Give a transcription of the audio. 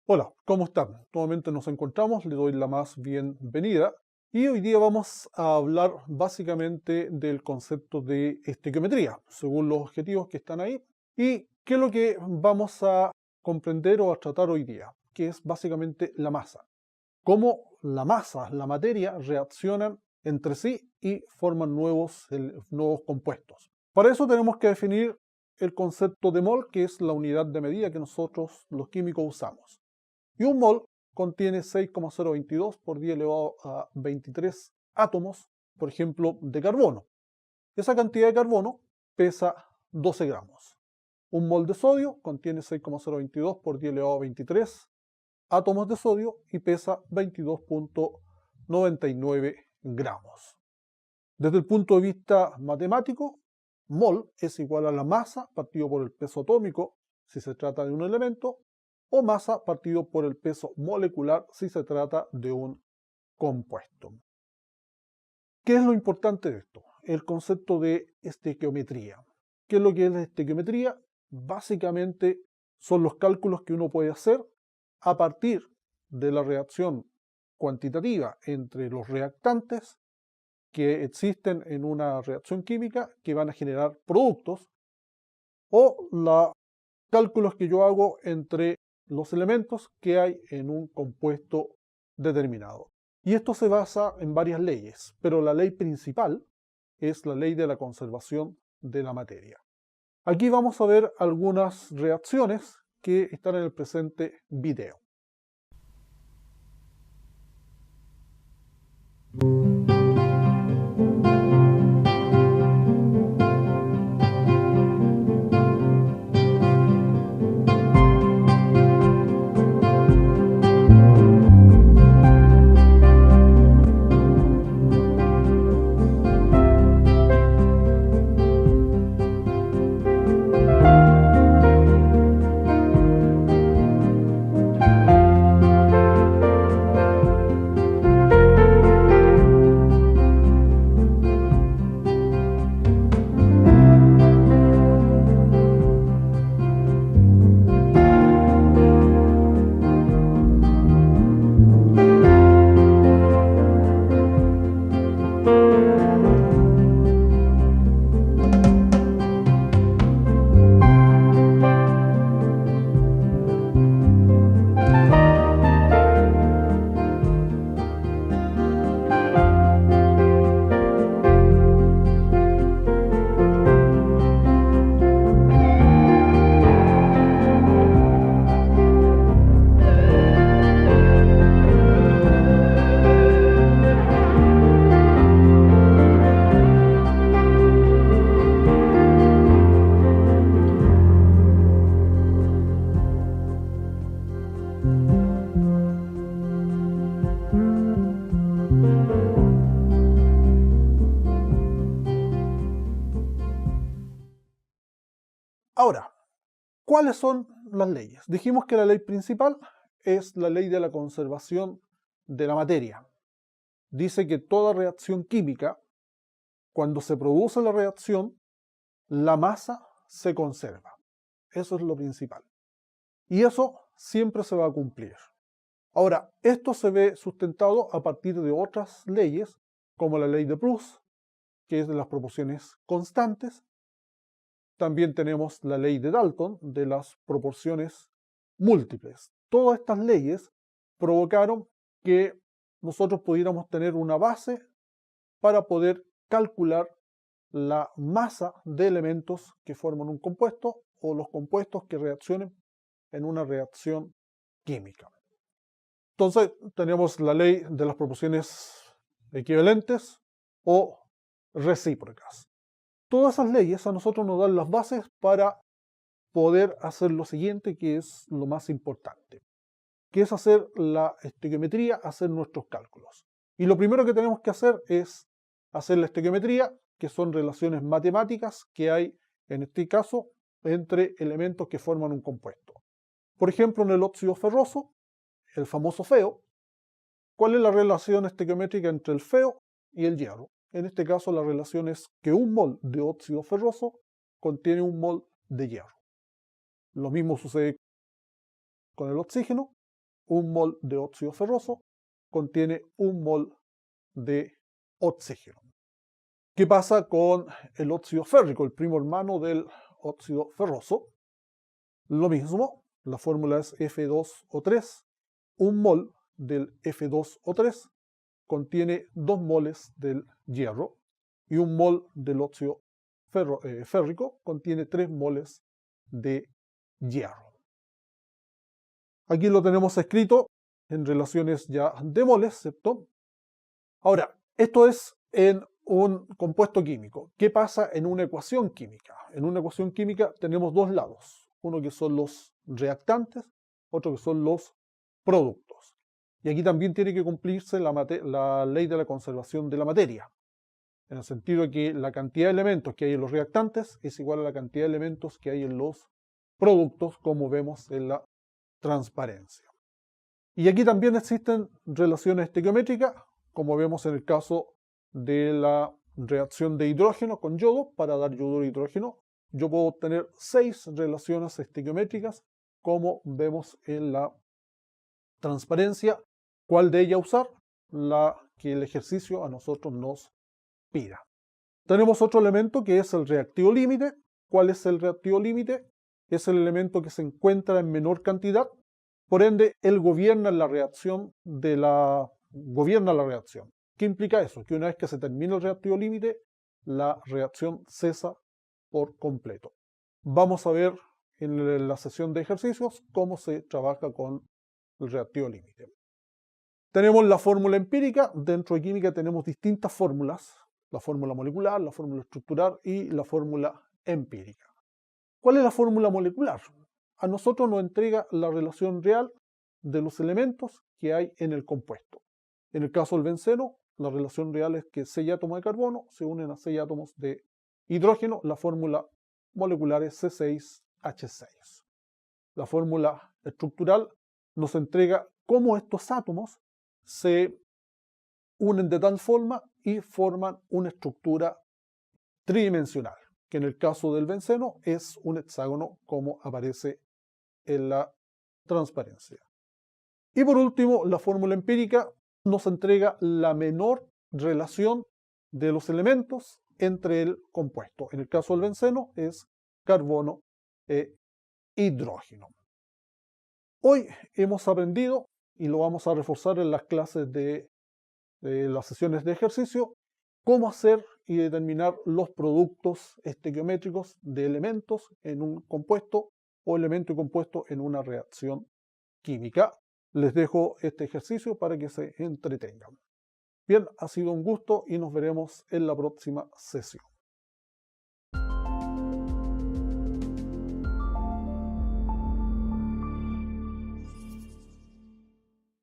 Hola, ¿cómo están? Nuevamente nos encontramos, le doy la más bienvenida y hoy día vamos a hablar básicamente del concepto de estequiometría, según los objetivos que están ahí, y qué es lo que vamos a comprender o a tratar hoy día, que es básicamente la masa. Cómo la masa, la materia, reaccionan entre sí y forman nuevos compuestos. Para eso tenemos que definir el concepto de mol, que es la unidad de medida que nosotros los químicos usamos. Y un mol contiene 6,022 por 10 elevado a 23 átomos, por ejemplo, de carbono. Esa cantidad de carbono pesa 12 gramos. Un mol de sodio contiene 6,022 por 10 elevado a 23 átomos de sodio y pesa 22,99 gramos. Desde el punto de vista matemático, mol es igual a la masa partido por el peso atómico si se trata de un elemento, o masa partido por el peso molecular si se trata de un compuesto. ¿Qué es lo importante de esto? El concepto de estequiometría. ¿Qué es lo que es la estequiometría? Básicamente son los cálculos que uno puede hacer a partir de la reacción cuantitativa entre los reactantes que existen en una reacción química que van a generar productos, o los cálculos que yo hago entre los elementos que hay en un compuesto determinado. Y esto se basa en varias leyes, pero la ley principal es la ley de la conservación de la materia. Aquí vamos a ver algunas reacciones que están en el presente video. Ahora, ¿cuáles son las leyes? Dijimos que la ley principal es la ley de la conservación de la materia. Dice que toda reacción química, cuando se produce la reacción, la masa se conserva. Eso es lo principal. Y eso siempre se va a cumplir. Ahora, esto se ve sustentado a partir de otras leyes, como la ley de Proust, que es de las proporciones constantes. También tenemos la ley de Dalton, de las proporciones múltiples. Todas estas leyes provocaron que nosotros pudiéramos tener una base para poder calcular la masa de elementos que forman un compuesto o los compuestos que reaccionen en una reacción química. Entonces tenemos la ley de las proporciones equivalentes o recíprocas. Todas esas leyes a nosotros nos dan las bases para poder hacer lo siguiente, que es lo más importante, que es hacer la estequiometría, hacer nuestros cálculos. Y lo primero que tenemos que hacer es hacer la estequiometría, que son relaciones matemáticas que hay, en este caso, entre elementos que forman un compuesto. Por ejemplo, en el óxido ferroso, el famoso FeO, ¿cuál es la relación estequiométrica entre el FeO y el hierro? En este caso, la relación es que un mol de óxido ferroso contiene un mol de hierro. Lo mismo sucede con el oxígeno. un mol de óxido ferroso contiene un mol de oxígeno. ¿Qué pasa con el óxido férrico, el primo hermano del óxido ferroso? Lo mismo, la fórmula es F2O3. Un mol del F2O3 contiene 2 moles del hierro y un mol del óxido férrico contiene 3 moles de hierro. Aquí lo tenemos escrito en relaciones ya de moles, ¿cierto? Ahora, esto es en un compuesto químico. ¿Qué pasa en una ecuación química? En una ecuación química tenemos dos lados. Uno que son los reactantes, otro que son los productos. Y aquí también tiene que cumplirse la ley de la conservación de la materia, en el sentido de que la cantidad de elementos que hay en los reactantes es igual a la cantidad de elementos que hay en los productos, como vemos en la transparencia. Y aquí también existen relaciones estequiométricas, como vemos en el caso de la reacción de hidrógeno con yodo. Para dar yodo de hidrógeno, yo puedo obtener 6 relaciones estequiométricas, como vemos en la transparencia. ¿Cuál de ellas usar? La que el ejercicio a nosotros nos pida. Tenemos otro elemento que es el reactivo límite. ¿Cuál es el reactivo límite? Es el elemento que se encuentra en menor cantidad. Por ende, él gobierna la reacción. ¿Qué implica eso? Que una vez que se termina el reactivo límite, la reacción cesa por completo. Vamos a ver en la sesión de ejercicios cómo se trabaja con el reactivo límite. Tenemos la fórmula empírica. Dentro de química tenemos distintas fórmulas: la fórmula molecular, la fórmula estructural y la fórmula empírica. ¿Cuál es la fórmula molecular? A nosotros nos entrega la relación real de los elementos que hay en el compuesto. En el caso del benceno, la relación real es que 6 átomos de carbono se unen a 6 átomos de hidrógeno. La fórmula molecular es C6H6. La fórmula estructural nos entrega cómo estos átomos se unen de tal forma y forman una estructura tridimensional, que en el caso del benceno es un hexágono, como aparece en la transparencia. Y por último, la fórmula empírica nos entrega la menor relación de los elementos entre el compuesto. En el caso del benceno es carbono e hidrógeno. Hoy hemos aprendido, y lo vamos a reforzar en las clases de las sesiones de ejercicio, cómo hacer y determinar los productos estequiométricos de elementos en un compuesto o elemento y compuesto en una reacción química. Les dejo este ejercicio para que se entretengan. Bien, ha sido un gusto y nos veremos en la próxima sesión.